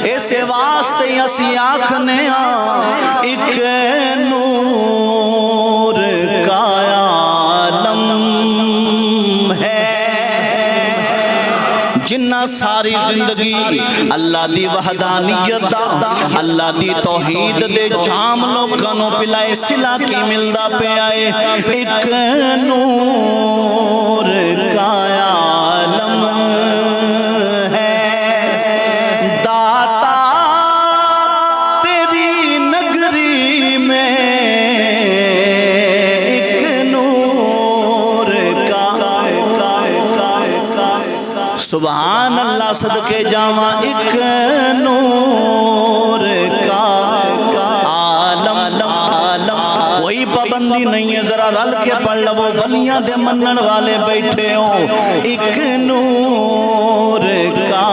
اسے واسطے اسی آکھنے ایک نور کا عالم ہے جنہ ساری زندگی اللہ دی وحدانیت دا اللہ دی توحید دے جام لوگانوں پلائے سلا کی ملدا پہ آئے ایک نور کا عالم ہے داتا تیری نگری میں ایک نور کا سبحان اللہ صدقے جاواں ایک نور کا عالم کوئی پابندی نہیں ہے ذرا رل کے پڑھ لو ولیاں دے منن والے بیٹھے ہو ایک نور کا